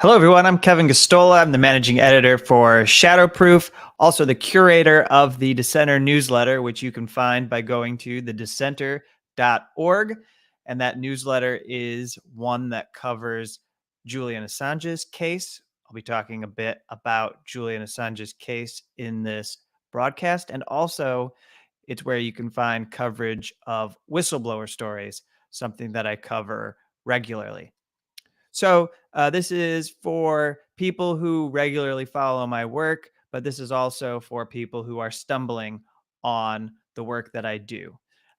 Hello, everyone. I'm Kevin Gostola. I'm the managing editor for Shadowproof, also the curator of the Dissenter newsletter, which you can find by going to thedissenter.org. And that newsletter is one that covers Julian Assange's case. I'll be talking a bit about Julian Assange's case in this broadcast. And also, it's where you can find coverage of whistleblower stories, something that I cover regularly. So this is for people who regularly follow my work, but this is also for people who are stumbling on the work that I do.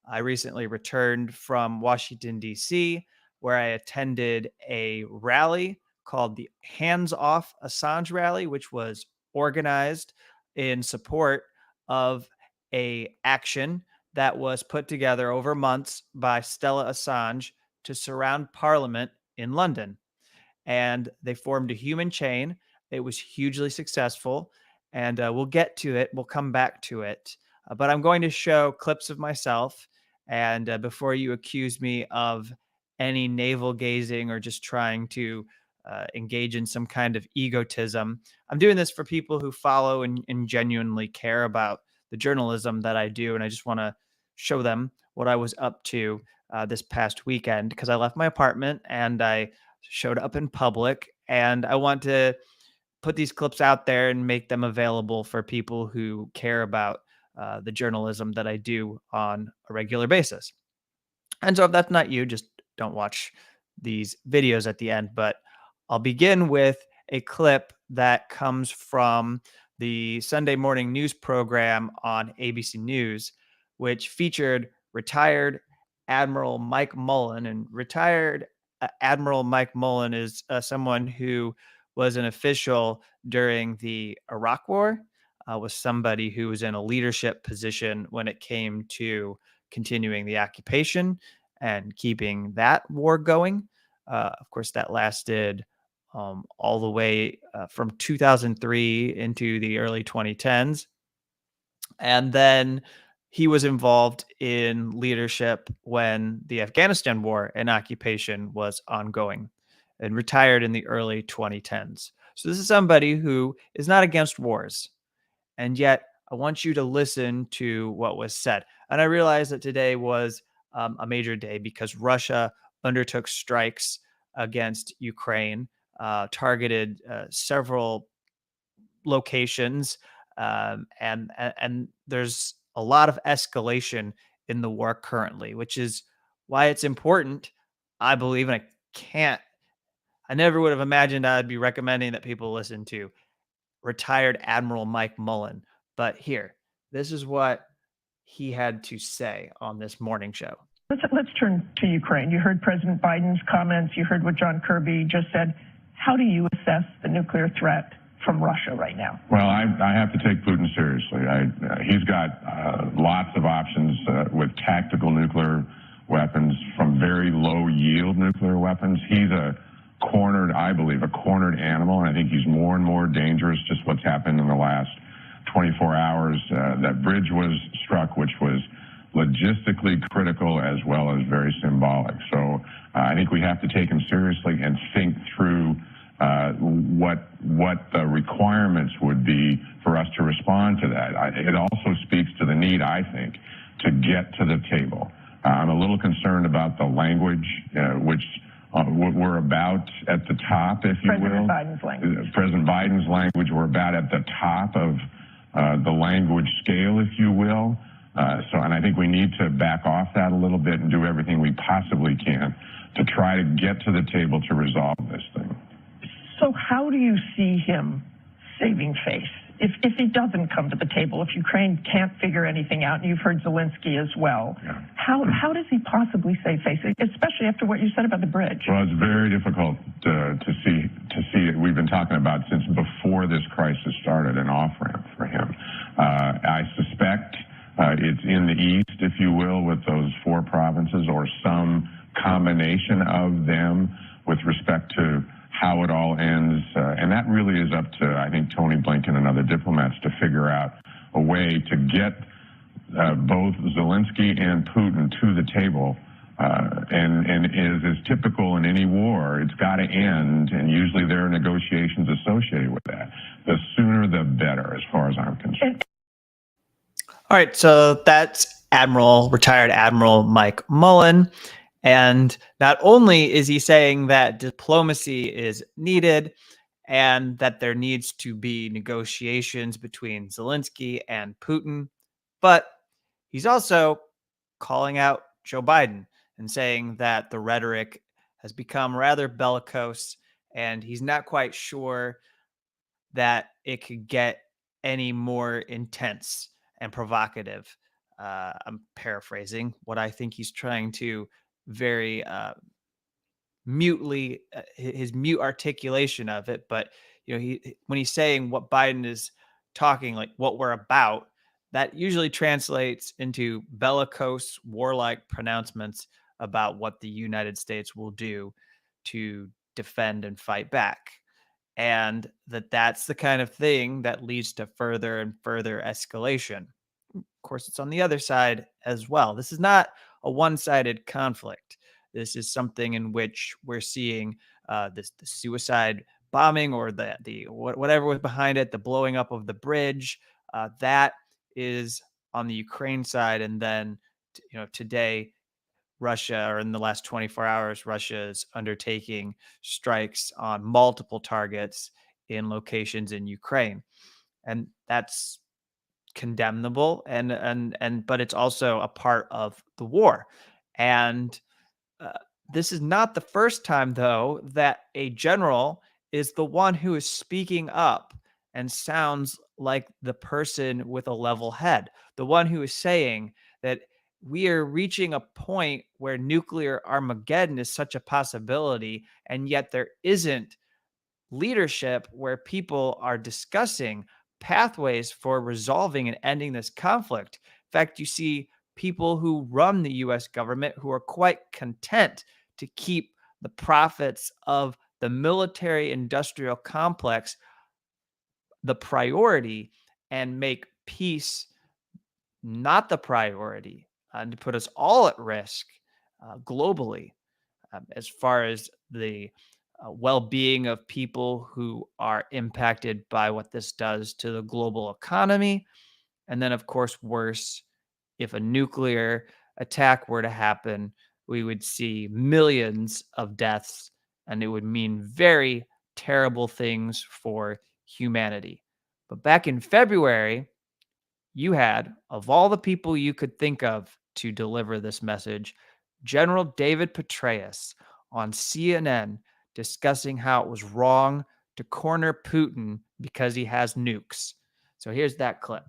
I recently returned from Washington, D.C., where I attended a rally called the Hands Off Assange Rally, which was organized in support of a action that was put together over months by Stella Assange to surround Parliament in London. And they formed a human chain. It was hugely successful, and we'll get to it. We'll come back to it. But I'm going to show clips of myself. And before you accuse me of any navel gazing or just trying to engage in some kind of egotism, I'm doing this for people who follow and genuinely care about the journalism that I do. And I just want to show them what I was up to this past weekend, because I left my apartment and I showed up in public, and I want to put these clips out there and make them available for people who care about the journalism that I do on a regular basis. And so if that's not you, just don't watch these videos at the end. But I'll begin with a clip that comes from the Sunday morning news program on ABC News, which featured retired Admiral Mike Mullen. And retired Admiral Mike Mullen is someone who was an official during the Iraq War, was somebody who was in a leadership position when it came to continuing the occupation and keeping that war going. Of course, that lasted all the way from 2003 into the early 2010s. And then he was involved in leadership when the Afghanistan war and occupation was ongoing, and retired in the early 2010s. So this is somebody who is not against wars. And yet I want you to listen to what was said. And I realize that today was a major day because Russia undertook strikes against Ukraine, targeted several locations, and there's a lot of escalation in the war currently, which is why it's important, I believe, and I never would have imagined I'd be recommending that people listen to retired Admiral Mike Mullen. But here, this is what he had to say on this morning show. Let's turn to Ukraine. You heard President Biden's comments. You heard what John Kirby just said. How do you assess the nuclear threat from Russia right now? Well, I have to take Putin seriously. He's got lots of options with tactical nuclear weapons from very low yield nuclear weapons. He's I believe, a cornered animal, and I think he's more and more dangerous. Just what's happened in the last 24 hours. That bridge was struck, which was logistically critical as well as very symbolic. So I think we have to take him seriously and think through what the requirements would be for us to respond to that. It also speaks to the need, I think, to get to the table. I'm a little concerned about the language, which we're about at the top, if you will. President Biden's language. President Biden's language, we're about at the top of the language scale, if you will. And I think we need to back off that a little bit and do everything we possibly can to try to get to the table to resolve this thing. So how do you see him saving face? If he doesn't come to the table, if Ukraine can't figure anything out, and you've heard Zelensky as well, yeah. How does he possibly save face, especially after what you said about the bridge? Well, it's very difficult to see it. We've been talking about since before this crisis started an off-ramp for him. I suspect it's in the east, if you will, with those 4 provinces or some combination of them with respect to how it all ends. And that really is up to, I think, Tony Blinken and other diplomats to figure out a way to get both Zelensky and Putin to the table and is typical in any war. It's got to end, and usually there are negotiations associated with that. The sooner the better, as far as I'm concerned. All right, so that's retired Admiral Mike Mullen. And not only is he saying that diplomacy is needed and that there needs to be negotiations between Zelensky and Putin, but he's also calling out Joe Biden and saying that the rhetoric has become rather bellicose and he's not quite sure that it could get any more intense and provocative. I'm paraphrasing what I think he's trying to very mutely his mute articulation of it. But when he's saying what Biden is talking, like what we're about, that usually translates into bellicose, warlike pronouncements about what the United States will do to defend and fight back. And that's the kind of thing that leads to further and further escalation. Of course, it's on the other side as well. This is not a one-sided conflict. This is something in which we're seeing the suicide bombing or the whatever was behind it, the blowing up of the bridge. That is on the Ukraine side, and then today, Russia, or in the last 24 hours, Russia is undertaking strikes on multiple targets in locations in Ukraine, and that's condemnable. But it's also a part of the war, and this is not the first time, though, that a general is the one who is speaking up and sounds like the person with a level head, the one who is saying that we are reaching a point where nuclear Armageddon is such a possibility, and yet there isn't leadership where people are discussing pathways for resolving and ending this conflict. In fact, you see people who run the US government who are quite content to keep the profits of the military industrial complex the priority and make peace not the priority, and to put us all at risk globally as far as the well-being of people who are impacted by what this does to the global economy. And then, of course, worse, if a nuclear attack were to happen, we would see millions of deaths, and it would mean very terrible things for humanity. But back in February, you had, of all the people you could think of to deliver this message, General David Petraeus on CNN discussing how it was wrong to corner Putin because he has nukes. So here's that clip.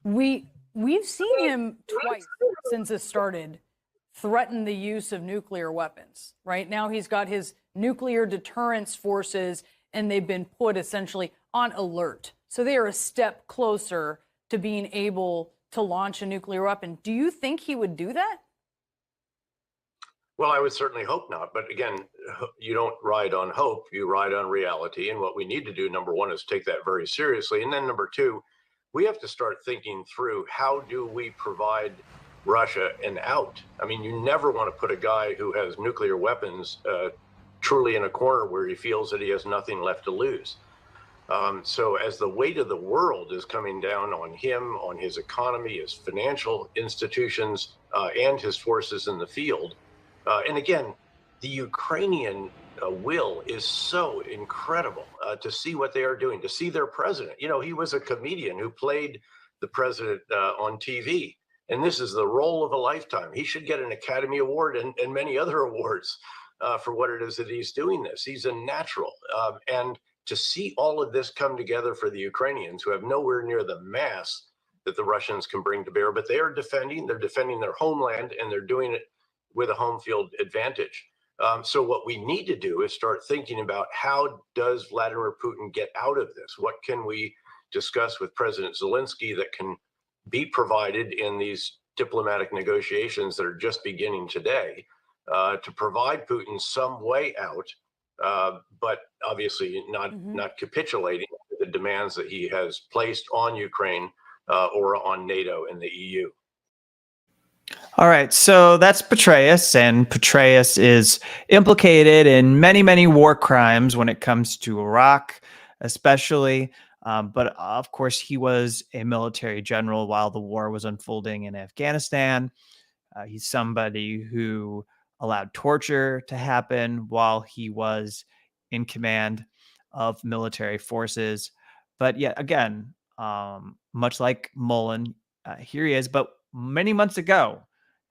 We've seen him twice since this started threaten the use of nuclear weapons. Right now, he's got his nuclear deterrence forces, and they've been put essentially on alert. So they are a step closer to being able to launch a nuclear weapon. Do you think he would do that? Well, I would certainly hope not. But again, you don't ride on hope, you ride on reality. And what we need to do, number one, is take that very seriously. And then number two, we have to start thinking through, how do we provide Russia an out? I mean, you never want to put a guy who has nuclear weapons truly in a corner where he feels that he has nothing left to lose. So as the weight of the world is coming down on him, on his economy, his financial institutions, and his forces in the field, and again, the Ukrainian will is so incredible to see what they are doing, to see their president. You know, he was a comedian who played the president on TV, and this is the role of a lifetime. He should get an Academy Award and many other awards for what it is that he's doing this. He's a natural. And to see all of this come together for the Ukrainians, who have nowhere near the mass that the Russians can bring to bear, but they're defending their homeland, and they're doing it with a home field advantage. So what we need to do is start thinking about, how does Vladimir Putin get out of this? What can we discuss with President Zelensky that can be provided in these diplomatic negotiations that are just beginning today to provide Putin some way out, but obviously not capitulating to the demands that he has placed on Ukraine or on NATO and the EU. All right, so that's Petraeus, and Petraeus is implicated in many, many war crimes when it comes to Iraq, especially. But of course, he was a military general while the war was unfolding in Afghanistan. He's somebody who allowed torture to happen while he was in command of military forces. But yet again, much like Mullen, here he is, but many months ago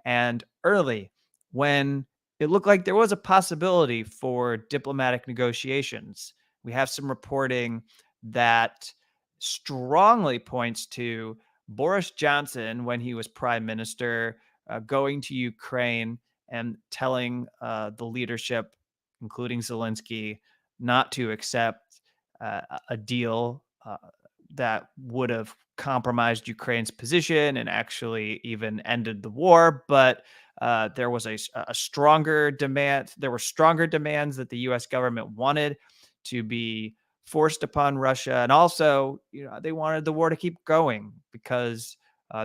and early when it looked like there was a possibility for diplomatic negotiations. We have some reporting that strongly points to Boris Johnson, when he was prime minister, going to Ukraine and telling the leadership, including Zelensky, not to accept a deal that would have compromised Ukraine's position and actually even ended the war. But there was a stronger demand. There were stronger demands that the U.S. government wanted to be forced upon Russia, and also, they wanted the war to keep going because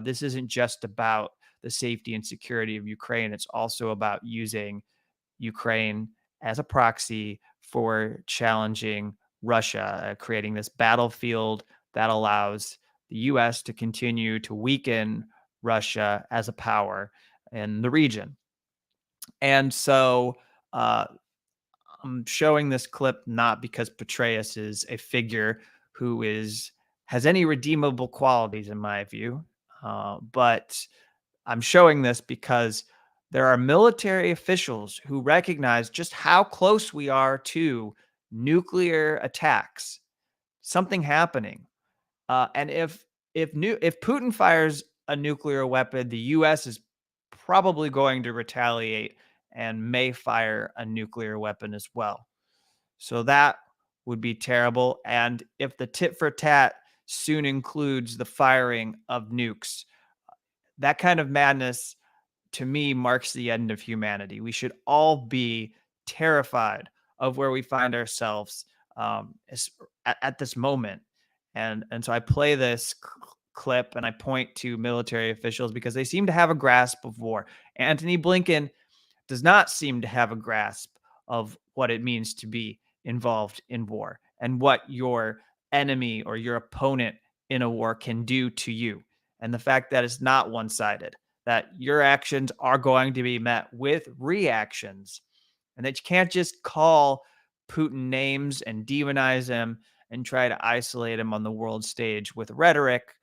this isn't just about the safety and security of Ukraine. It's also about using Ukraine as a proxy for challenging Russia, creating this battlefield that allows the US to continue to weaken Russia as a power in the region. And so uh, I'm showing this clip not because Petraeus is a figure who has any redeemable qualities in my view, but I'm showing this because there are military officials who recognize just how close we are to nuclear attacks, something happening. And if Putin fires a nuclear weapon, the U.S. is probably going to retaliate and may fire a nuclear weapon as well. So that would be terrible. And if the tit for tat soon includes the firing of nukes, that kind of madness to me marks the end of humanity. We should all be terrified of where we find ourselves at this moment. And so I play this clip and I point to military officials because they seem to have a grasp of war. Antony Blinken does not seem to have a grasp of what it means to be involved in war and what your enemy or your opponent in a war can do to you. And the fact that it's not one sided, that your actions are going to be met with reactions, and that you can't just call Putin names and demonize him and try to isolate him on the world stage with rhetoric,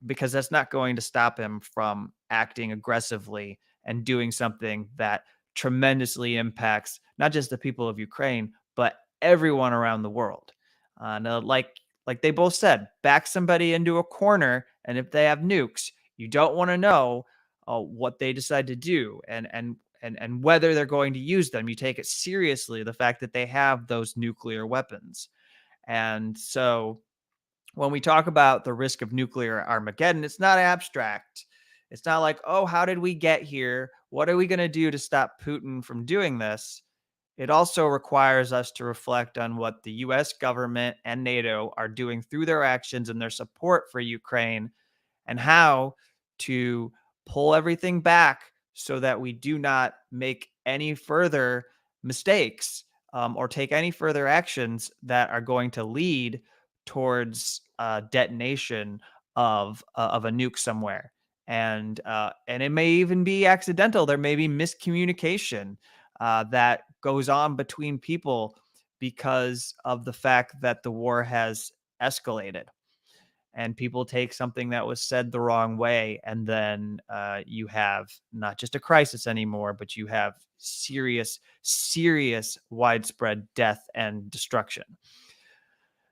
because that's not going to stop him from acting aggressively and doing something that tremendously impacts not just the people of Ukraine, but everyone around the world. And like they both said, back somebody into a corner, and if they have nukes, you don't want to know what they decide to do and whether they're going to use them. You take it seriously, the fact that they have those nuclear weapons. And so when we talk about the risk of nuclear Armageddon, it's not abstract. It's not like, oh, how did we get here? What are we going to do to stop Putin from doing this? It also requires us to reflect on what the US government and NATO are doing through their actions and their support for Ukraine, and how to pull everything back so that we do not make any further mistakes, or take any further actions that are going to lead towards detonation of a nuke somewhere. And it may even be accidental. There may be miscommunication that goes on between people because of the fact that the war has escalated, and people take something that was said the wrong way, and then you have not just a crisis anymore, but you have serious, serious, widespread death and destruction.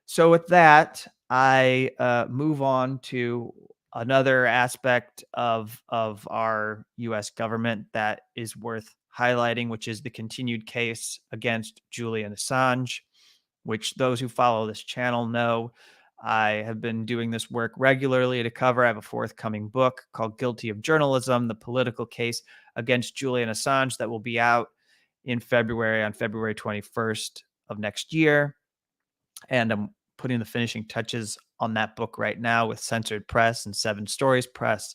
So with that, I move on to another aspect of our U.S. government that is worth highlighting, which is the continued case against Julian Assange, which those who follow this channel know I have been doing this work regularly to cover. I have a forthcoming book called Guilty of Journalism, the political case against Julian Assange, that will be out in February, on February 21st of next year. And I'm putting the finishing touches on that book right now with Censored Press and Seven Stories Press.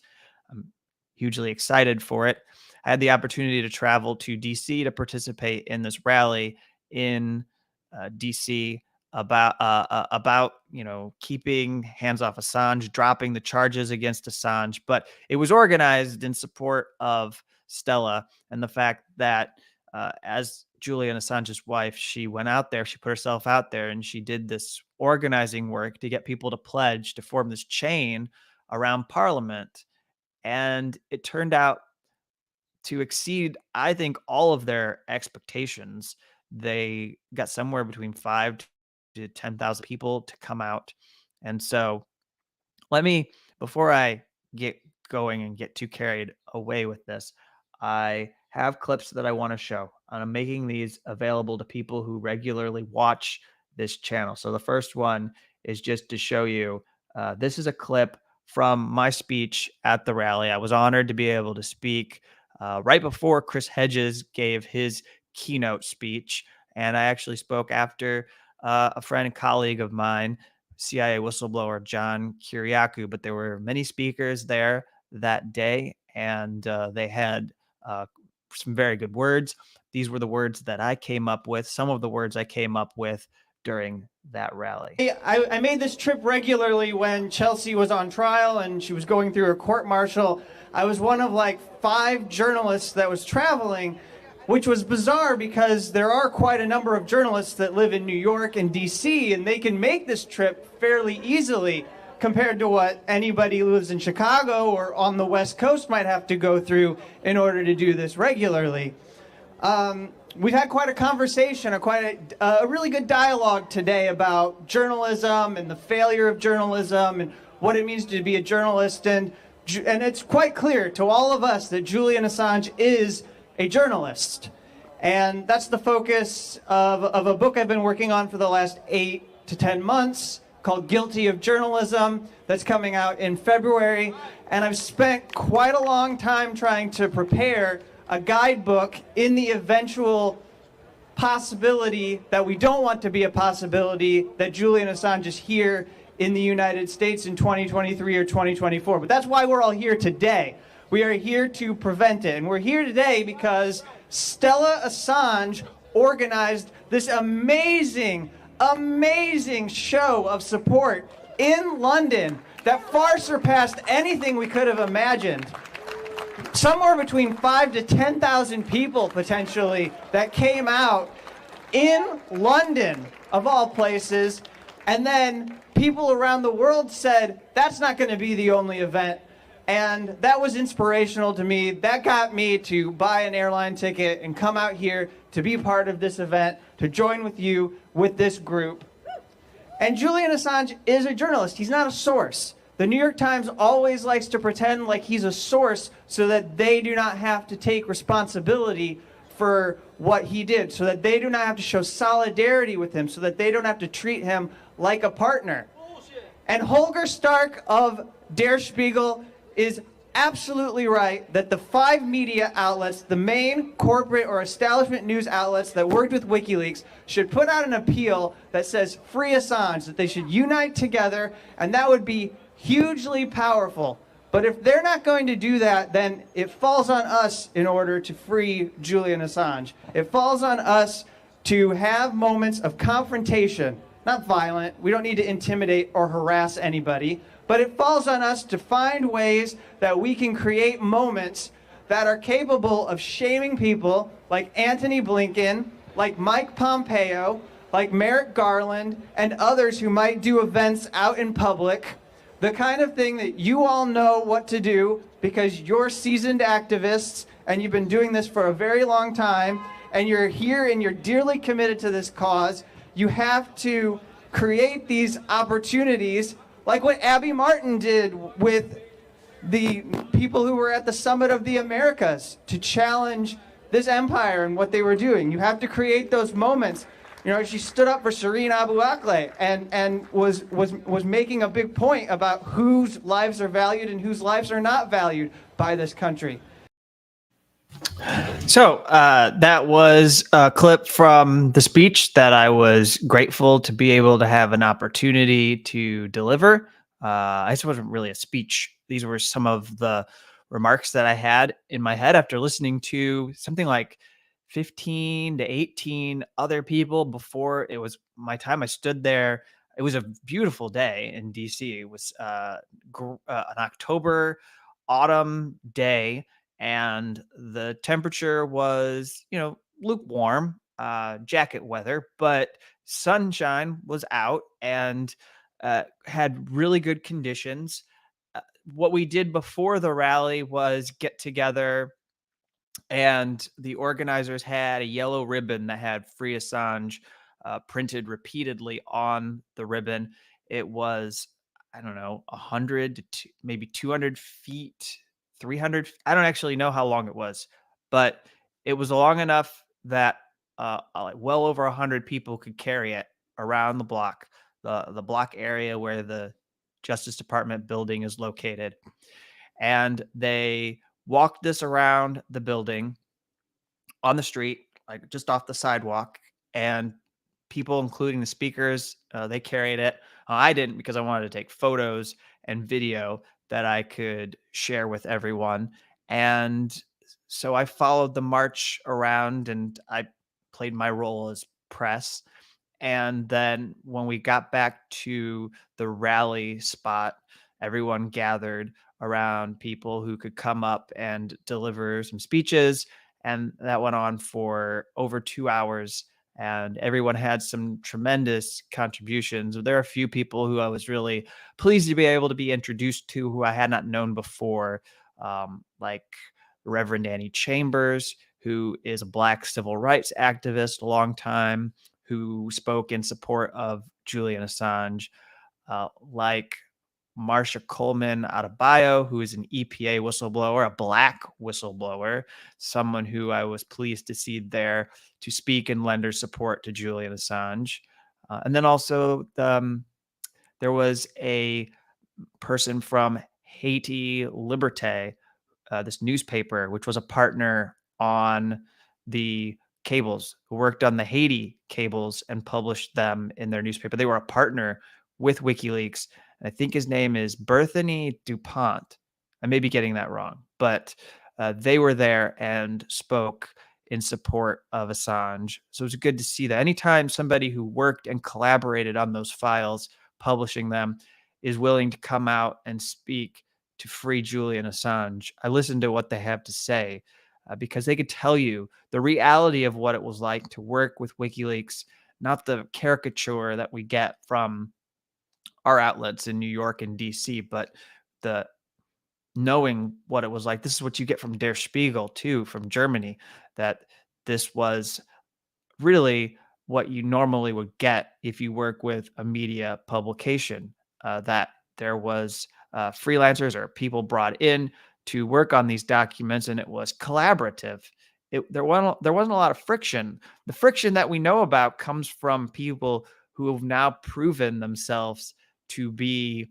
I'm hugely excited for it. I had the opportunity to travel to DC to participate in this rally in DC about keeping hands off Assange, dropping the charges against Assange, but it was organized in support of Stella and the fact that as Julian Assange's wife, she went out there, she put herself out there, and she did this organizing work to get people to pledge to form this chain around Parliament, and it turned out to exceed, I think, all of their expectations. They got somewhere between 5 to 10,000 people to come out. And so before I get going and get too carried away with this, I have clips that I want to show. And I'm making these available to people who regularly watch this channel. So the first one is just to show you, this is a clip from my speech at the rally. I was honored to be able to speak right before Chris Hedges gave his keynote speech. And I actually spoke after a friend and colleague of mine, CIA whistleblower John Kiriakou. But there were many speakers there that day, and they had some very good words. These were the words that I came up with, some of the words I came up with during that rally. I made this trip regularly when Chelsea was on trial and she was going through her court-martial. I was one of like 5 journalists that was traveling, which was bizarre because there are quite a number of journalists that live in New York and DC, and they can make this trip fairly easily compared to what anybody who lives in Chicago or on the West Coast might have to go through in order to do this regularly. We've had quite a conversation, a really good dialogue today about journalism and the failure of journalism and what it means to be a journalist. And it's quite clear to all of us that Julian Assange is a journalist. And that's the focus of a book I've been working on for the last 8 to 10 months called Guilty of Journalism, that's coming out in February. And I've spent quite a long time trying to prepare a guidebook in the eventual possibility that we don't want to be a possibility that Julian Assange is here in the United States in 2023 or 2024. But that's why we're all here today. We are here to prevent it. And we're here today because Stella Assange organized this amazing show of support in London that far surpassed anything we could have imagined. Somewhere between 5,000 to 10,000 people potentially that came out in London, of all places, and then people around the world said, that's not going to be the only event. And that was inspirational to me. That got me to buy an airline ticket and come out here to be part of this event, to join with you with this group. And Julian Assange is a journalist. He's not a source. The New York Times always likes to pretend like he's a source so that they do not have to take responsibility for what he did, so that they do not have to show solidarity with him, so that they don't have to treat him like a partner. Bullshit. And Holger Stark of Der Spiegel is absolutely right that the 5 media outlets, the main corporate or establishment news outlets that worked with WikiLeaks, should put out an appeal that says free Assange, that they should unite together, and that would be hugely powerful. But if they're not going to do that, then it falls on us in order to free Julian Assange. It falls on us to have moments of confrontation, not violent. We don't need to intimidate or harass anybody. But it falls on us to find ways that we can create moments that are capable of shaming people like Antony Blinken, like Mike Pompeo, like Merrick Garland, and others who might do events out in public. The kind of thing that you all know what to do because you're seasoned activists and you've been doing this for a very long time and you're here and you're dearly committed to this cause. You have to create these opportunities like what Abby Martin did with the people who were at the Summit of the Americas to challenge this empire and what they were doing. You have to create those moments. You know, she stood up for Shireen Abu Akleh and was making a big point about whose lives are valued and whose lives are not valued by this country. So that was a clip from the speech that I was grateful to be able to have an opportunity to deliver. This wasn't really a speech. These were some of the remarks that I had in my head after listening to something like 15 to 18 other people before it was my time. I stood there. It was a beautiful day in DC. It was an October autumn day, and the temperature was, lukewarm, jacket weather, but sunshine was out and had really good conditions. What we did before the rally was get together, and the organizers had a yellow ribbon that had Free Assange printed repeatedly on the ribbon. It was, I don't know, 100 to maybe 200 feet, 300. I don't actually know how long it was, but it was long enough that like well over 100 people could carry it around the block, the block area where the Justice Department building is located. And they walked this around the building on the street, like just off the sidewalk, and people, including the speakers, they carried it. I didn't, because I wanted to take photos and video that I could share with everyone. And so I followed the march around, and I played my role as press. And then when we got back to the rally spot, everyone gathered around people who could come up and deliver some speeches. And that went on for over 2 hours. And everyone had some tremendous contributions. There are a few people who I was really pleased to be able to be introduced to who I had not known before, like Reverend Annie Chambers, who is a Black civil rights activist, a long time, who spoke in support of Julian Assange, like Marsha Coleman Adebayo, who is an EPA whistleblower, a Black whistleblower, someone who I was pleased to see there to speak and lend her support to Julian Assange. And then also there was a person from Haiti Liberté, this newspaper, which was a partner on the cables, who worked on the Haiti cables and published them in their newspaper. They were a partner with WikiLeaks. And I think his name is Berthany DuPont. I may be getting that wrong, but they were there and spoke in support of Assange. So it was good to see that. Anytime somebody who worked and collaborated on those files, publishing them, is willing to come out and speak to free Julian Assange, I listen to what they have to say, because they could tell you the reality of what it was like to work with WikiLeaks, not the caricature that we get from our outlets in New York and DC, but the knowing what it was like. This is what you get from Der Spiegel too, from Germany, that this was really what you normally would get if you work with a media publication, that there was freelancers or people brought in to work on these documents, and it was collaborative. There wasn't a lot of friction. The friction that we know about comes from people who have now proven themselves to be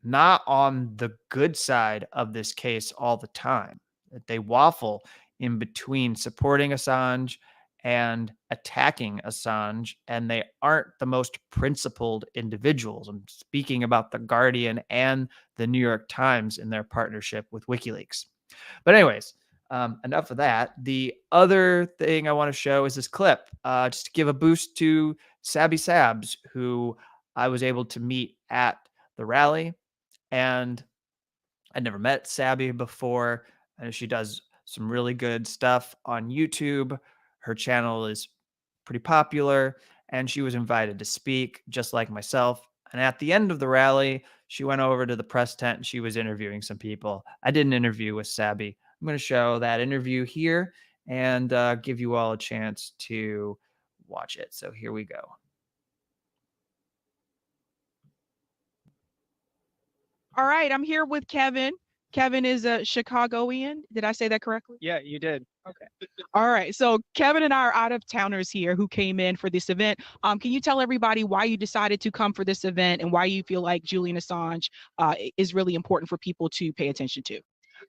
not on the good side of this case all the time. They waffle in between supporting Assange and attacking Assange, and they aren't the most principled individuals. I'm speaking about The Guardian and the New York Times in their partnership with WikiLeaks. But anyways, enough of that. The other thing I want to show is this clip, just to give a boost to Sabby Sabs, who I was able to meet at the rally. And I'd never met Sabby before. And she does some really good stuff on YouTube. Her channel is pretty popular, and she was invited to speak just like myself. And at the end of the rally, she went over to the press tent and she was interviewing some people. I did an interview with Sabby. I'm going to show that interview here and give you all a chance to watch it. So here we go. All right, I'm here with Kevin. Kevin is a Chicagoan. Did I say that correctly? Yeah, you did. Okay. All right. So Kevin and I are out of towners here who came in for this event. Can you tell everybody why you decided to come for this event and why you feel like Julian Assange is really important for people to pay attention to?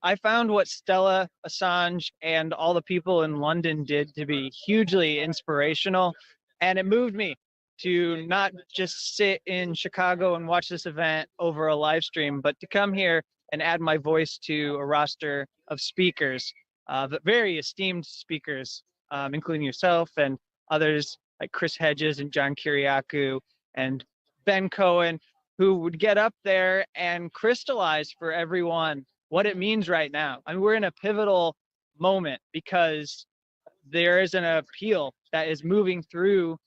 I found what Stella Assange and all the people in London did to be hugely inspirational, and it moved me to not just sit in Chicago and watch this event over a live stream, but to come here and add my voice to a roster of speakers, very esteemed speakers, including yourself and others like Chris Hedges and John Kiriakou and Ben Cohen, who would get up there and crystallize for everyone what it means right now. I mean, we're in a pivotal moment because there is an appeal that is moving through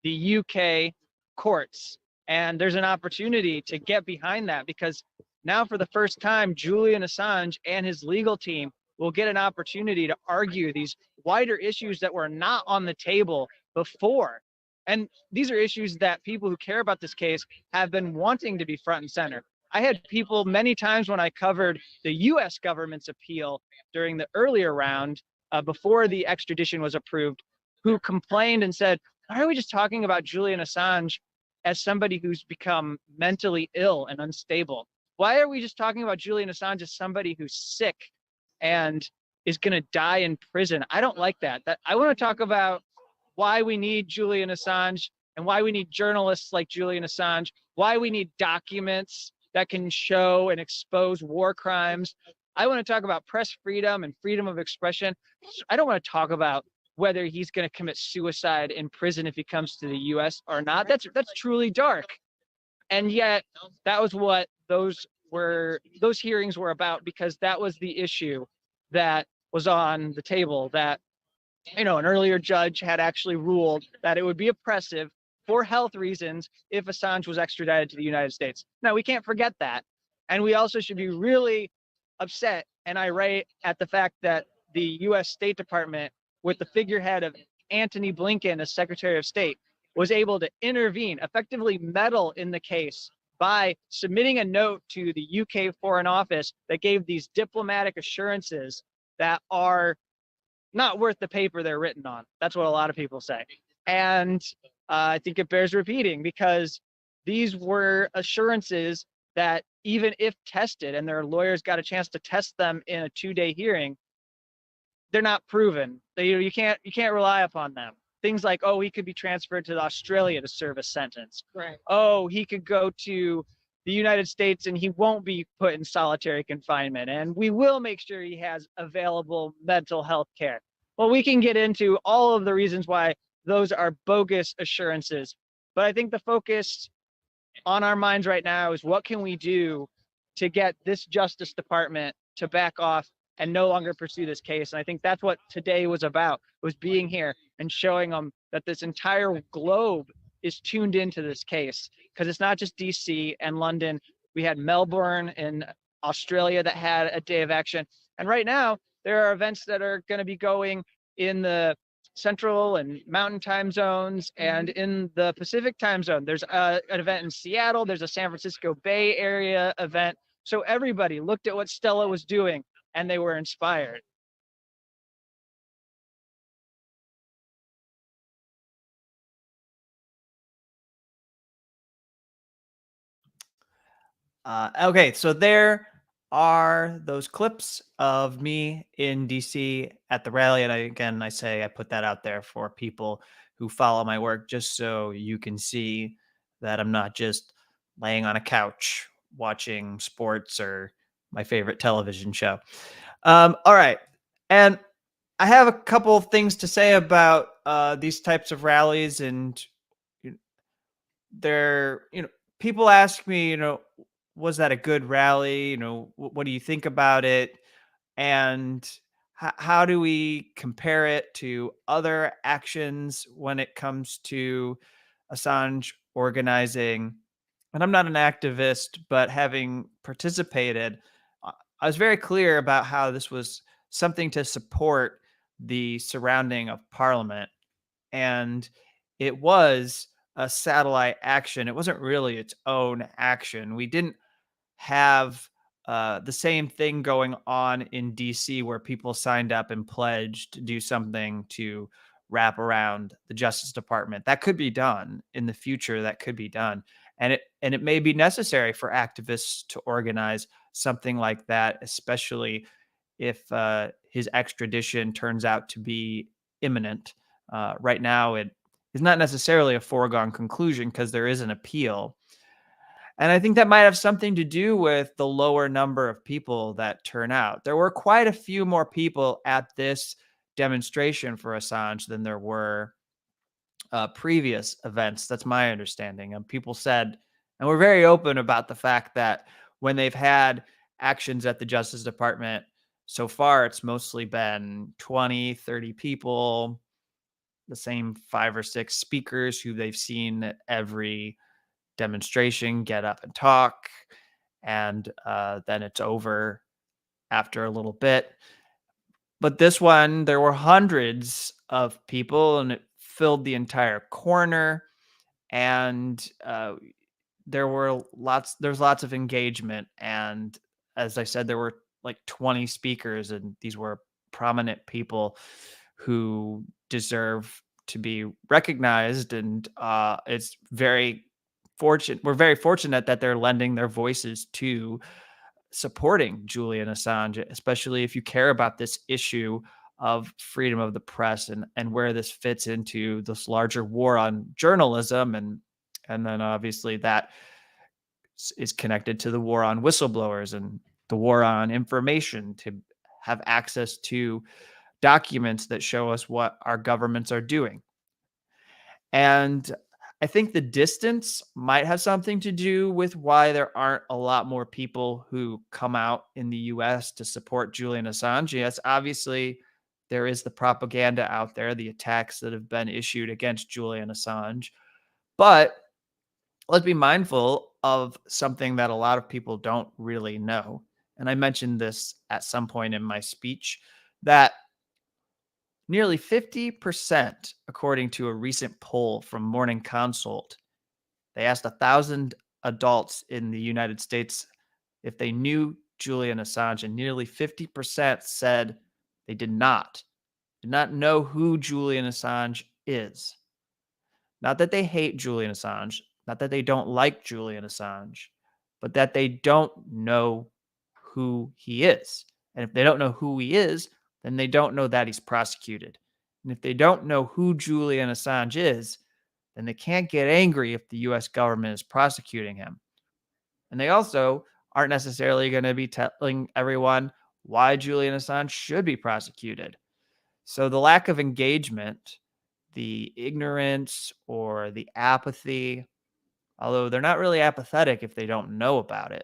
the UK courts. And there's an opportunity to get behind that because now, for the first time, Julian Assange and his legal team will get an opportunity to argue these wider issues that were not on the table before. And these are issues that people who care about this case have been wanting to be front and center. I had people many times when I covered the US government's appeal during the earlier round, before the extradition was approved, who complained and said, why are we just talking about Julian Assange as somebody who's become mentally ill and unstable? Why are we just talking about Julian Assange as somebody who's sick and is going to die in prison? I don't like that. I want to talk about why we need Julian Assange and why we need journalists like Julian Assange, why we need documents that can show and expose war crimes. I want to talk about press freedom and freedom of expression. I don't want to talk about whether he's going to commit suicide in prison if he comes to the US or not. That's truly dark. And yet that was what those hearings were about, because that was the issue that was on the table, that an earlier judge had actually ruled that it would be oppressive for health reasons if Assange was extradited to the United States. Now, we can't forget that. And we also should be really upset and irate at the fact that the US State Department, with the figurehead of Antony Blinken as Secretary of State, was able to intervene, effectively meddle in the case by submitting a note to the UK Foreign Office that gave these diplomatic assurances that are not worth the paper they're written on. That's what a lot of people say. And I think it bears repeating, because these were assurances that even if tested, and their lawyers got a chance to test them in a 2-day hearing, they're not proven. You can't rely upon them. Things like, oh, he could be transferred to Australia to serve a sentence. Right. Oh, he could go to the United States and he won't be put in solitary confinement. And we will make sure he has available mental health care. Well, we can get into all of the reasons why those are bogus assurances. But I think the focus on our minds right now is, what can we do to get this Justice Department to back off and no longer pursue this case? And I think that's what today was about, was being here and showing them that this entire globe is tuned into this case, because it's not just DC and London. We had Melbourne in Australia that had a day of action. And right now, there are events that are going to be going in the Central and Mountain time zones and in the Pacific time zone. There's an event in Seattle. There's a San Francisco Bay Area event. So everybody looked at what Stella was doing and they were inspired. Okay, so there are those clips of me in DC at the rally. And I put that out there for people who follow my work, just so you can see that I'm not just laying on a couch watching sports or my favorite television show. All right. And I have a couple of things to say about these types of rallies. And people ask me, was that a good rally? What do you think about it? And how do we compare it to other actions when it comes to Assange organizing? And I'm not an activist, but having participated, I was very clear about how this was something to support the surrounding of Parliament. And it was a satellite action. It wasn't really its own action. We didn't have the same thing going on in DC, where people signed up and pledged to do something to wrap around the Justice Department. That could be done in the future. That could be done. And it may be necessary for activists to organize something like that, especially if his extradition turns out to be imminent. Right now, it is not necessarily a foregone conclusion because there is an appeal. And I think that might have something to do with the lower number of people that turn out. There were quite a few more people at this demonstration for Assange than there were previous events. That's my understanding. And people said, and we're very open about the fact that when they've had actions at the Justice Department so far, it's mostly been 20, 30 people, the same 5 or 6 speakers who they've seen at every demonstration get up and talk. And then it's over after a little bit. But this one, there were hundreds of people and it filled the entire corner. And there's lots of engagement. And as I said, there were like 20 speakers, and these were prominent people who deserve to be recognized. And it's very fortunate. We're very fortunate that they're lending their voices to supporting Julian Assange, especially if you care about this issue of freedom of the press and where this fits into this larger war on journalism. And then obviously that is connected to the war on whistleblowers and the war on information, to have access to documents that show us what our governments are doing. And I think the distance might have something to do with why there aren't a lot more people who come out in the US to support Julian Assange. Yes, obviously, there is the propaganda out there, the attacks that have been issued against Julian Assange. But let's be mindful of something that a lot of people don't really know. And I mentioned this at some point in my speech, that nearly 50%, according to a recent poll from Morning Consult, they asked 1,000 adults in the United States if they knew Julian Assange, and nearly 50% said they did not know who Julian Assange is. Not that they hate Julian Assange, not that they don't like Julian Assange, but that they don't know who he is. And if they don't know who he is, then they don't know that he's prosecuted. And if they don't know who Julian Assange is, then they can't get angry if the US government is prosecuting him. And they also aren't necessarily going to be telling everyone why Julian Assange should be prosecuted. So the lack of engagement, the ignorance or the apathy, although they're not really apathetic if they don't know about it,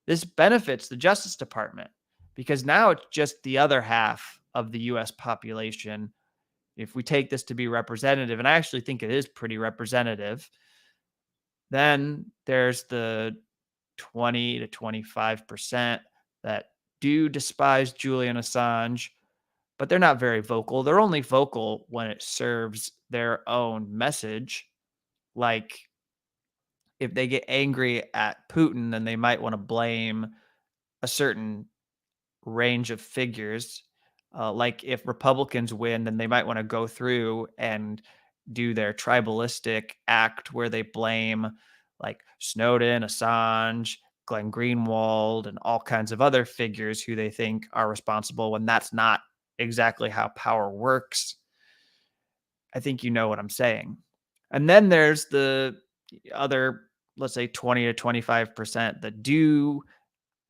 this benefits the Justice Department, because now it's just the other half of the US population. If we take this to be representative, and I actually think it is pretty representative, then there's the 20 to 25% that do despise Julian Assange, but they're not very vocal. They're only vocal when it serves their own message. Like if they get angry at Putin, then they might want to blame a certain range of figures. Like if Republicans win, then they might want to go through and do their tribalistic act where they blame like Snowden, Assange, Glenn Greenwald, and all kinds of other figures who they think are responsible, when that's not exactly how power works. I think you know what I'm saying. And then there's the other, let's say 20 to 25% that do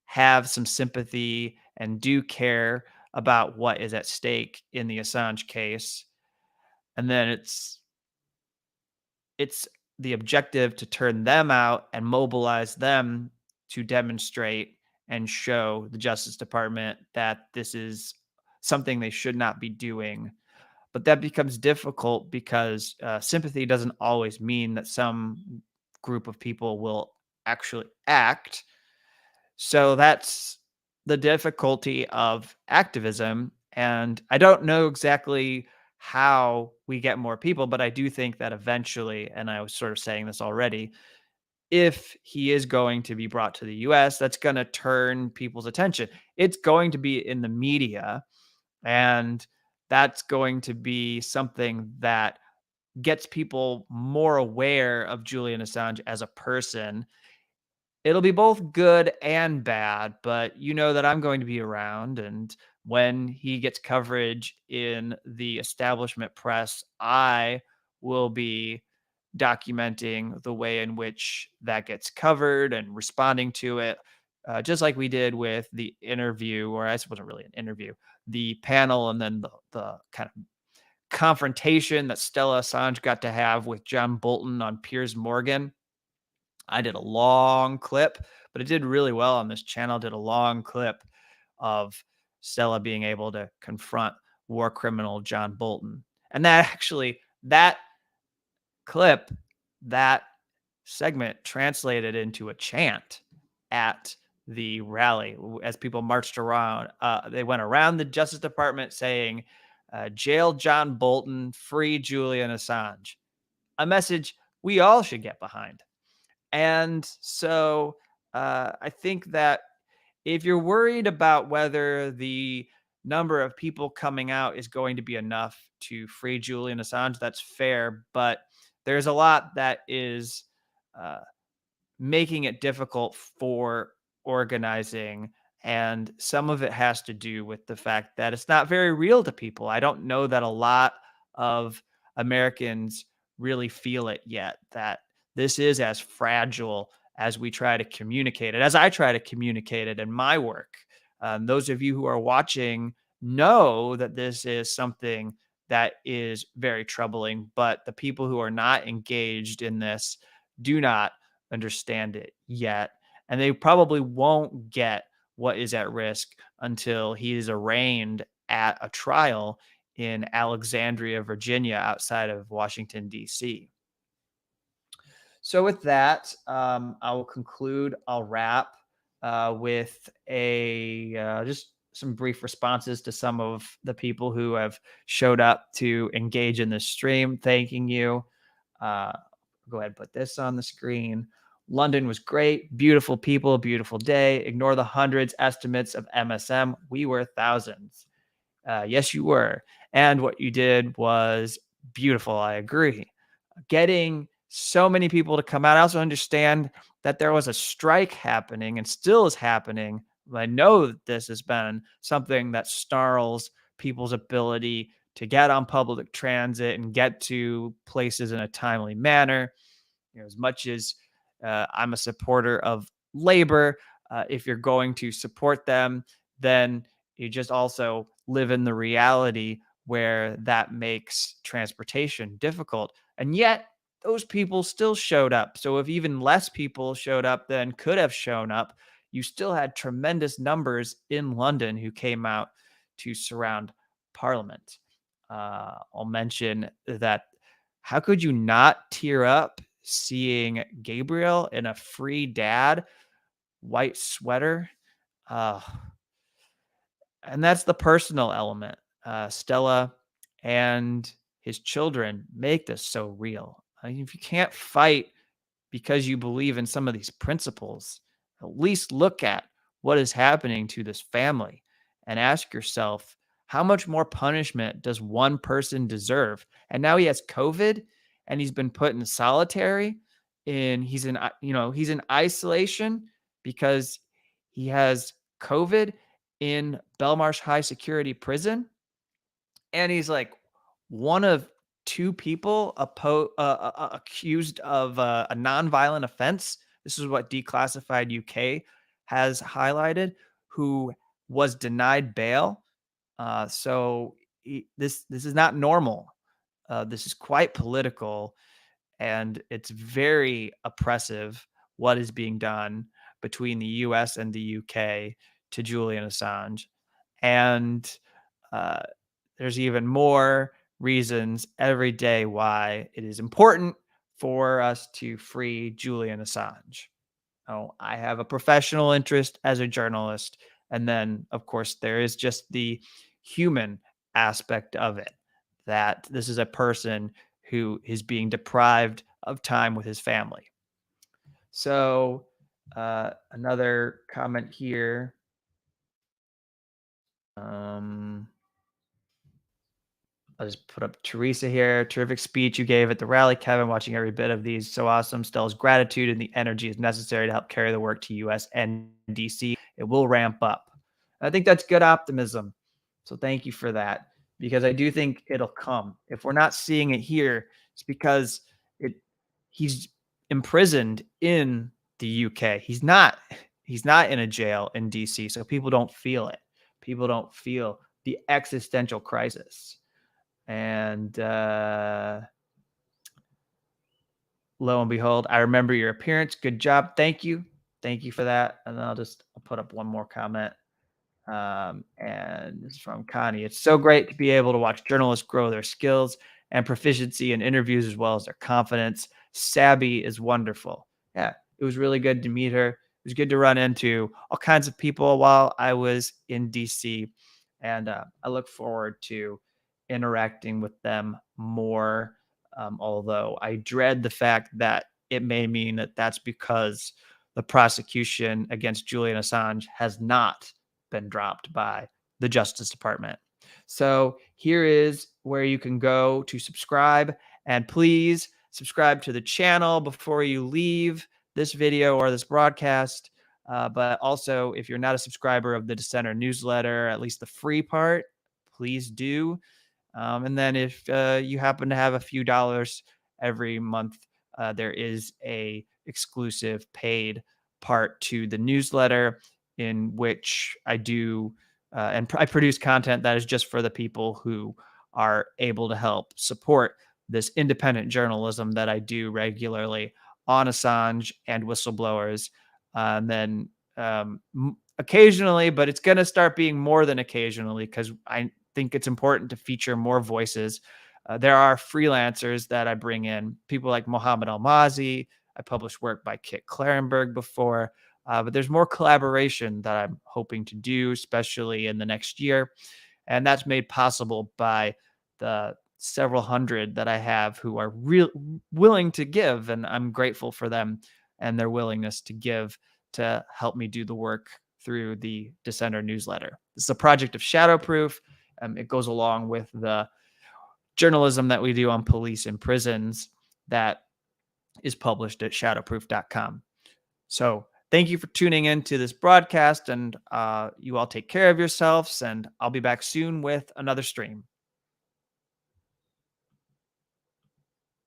have some sympathy and do care about what is at stake in the Assange case. And then it's the objective to turn them out and mobilize them to demonstrate and show the Justice Department that this is something they should not be doing. But that becomes difficult because sympathy doesn't always mean that some group of people will actually act. So that's the difficulty of activism. And I don't know exactly how we get more people, but I do think that eventually, and I was sort of saying this already, if he is going to be brought to the US, that's going to turn people's attention. It's going to be in the media, and that's going to be something that gets people more aware of Julian Assange as a person. It'll be both good and bad, but you know that I'm going to be around. And when he gets coverage in the establishment press, I will be documenting the way in which that gets covered and responding to it, just like we did with the interview, or I wasn't really an interview, the panel, and then the kind of confrontation that Stella Assange got to have with John Bolton on Piers Morgan. I did a long clip, but it did really well on this channel. Did a long clip of Stella being able to confront war criminal John Bolton. And that clip, that segment translated into a chant at the rally as people marched around. They went around the Justice Department saying, jail John Bolton, free Julian Assange. A message we all should get behind. And so I think that if you're worried about whether the number of people coming out is going to be enough to free Julian Assange, that's fair. But there's a lot that is making it difficult for organizing. And some of it has to do with the fact that it's not very real to people. I don't know that a lot of Americans really feel it yet, that this is as fragile as we try to communicate it, as I try to communicate it in my work. Those of you who are watching know that this is something that is very troubling, but the people who are not engaged in this do not understand it yet. And they probably won't get what is at risk until he is arraigned at a trial in Alexandria, Virginia, outside of Washington, D.C. So with that, I will conclude. I'll wrap with just some brief responses to some of the people who have showed up to engage in this stream. Thanking you. Go ahead and put this on the screen. London was great. Beautiful people, beautiful day. Ignore the hundreds estimates of MSM. We were thousands. Yes, you were. And what you did was beautiful. I agree. Getting so many people to come out. I also understand that there was a strike happening and still is happening. I know that this has been something that snarls people's ability to get on public transit and get to places in a timely manner. As much as I'm a supporter of labor, if you're going to support them, then you just also live in the reality where that makes transportation difficult. And yet those people still showed up. So if even less people showed up than could have shown up, you still had tremendous numbers in London who came out to surround Parliament. I'll mention that how could you not tear up seeing Gabriel in a free dad white sweater? And that's the personal element. Stella and his children make this so real. I mean, if you can't fight because you believe in some of these principles, at least look at what is happening to this family and ask yourself, how much more punishment does one person deserve? And now he has COVID and he's been put in solitary and he's in isolation because he has COVID in Belmarsh High Security Prison. And he's like one of two people accused of a nonviolent offense. This is what Declassified UK has highlighted, who was denied bail. This is not normal. This is quite political, and it's very oppressive what is being done between the US and the UK to Julian Assange. And there's even more reasons every day why it is important for us to free Julian Assange. Oh, I have a professional interest as a journalist. And then, of course, there is just the human aspect of it, that this is a person who is being deprived of time with his family. So another comment here. I'll just put up Teresa here. Terrific speech you gave at the rally, Kevin. Watching every bit of these. So awesome. Stella's gratitude and the energy is necessary to help carry the work to US and DC. It will ramp up. I think that's good optimism. So thank you for that, because I do think it'll come. If we're not seeing it here, it's because he's imprisoned in the UK. He's not in a jail in DC, so people don't feel it. People don't feel the existential crisis. And lo and behold, I remember your appearance. Good job. Thank you. Thank you for that. And then I'll put up one more comment. And this is from Connie. It's so great to be able to watch journalists grow their skills and proficiency in interviews as well as their confidence. Sabby is wonderful. Yeah, it was really good to meet her. It was good to run into all kinds of people while I was in DC. And I look forward to interacting with them more. Although I dread the fact that it may mean that that's because the prosecution against Julian Assange has not been dropped by the Justice Department. So here is where you can go to subscribe, and please subscribe to the channel before you leave this video or this broadcast. But also, if you're not a subscriber of the Dissenter newsletter, at least the free part, please do. And then if you happen to have a few dollars every month, there is a exclusive paid part to the newsletter in which I do and I produce content that is just for the people who are able to help support this independent journalism that I do regularly on Assange and whistleblowers. And then occasionally, but it's going to start being more than occasionally because I think it's important to feature more voices. There are freelancers that I bring in, people like Mohammed Almazi. I published work by Kit Clarenberg before, but there's more collaboration that I'm hoping to do, especially in the next year. And that's made possible by the several hundred that I have who are willing to give. And I'm grateful for them and their willingness to give to help me do the work through the Dissenter newsletter. This is a project of Shadowproof. It goes along with the journalism that we do on police and prisons that is published at shadowproof.com. So thank you for tuning in to this broadcast, and you all take care of yourselves, and I'll be back soon with another stream.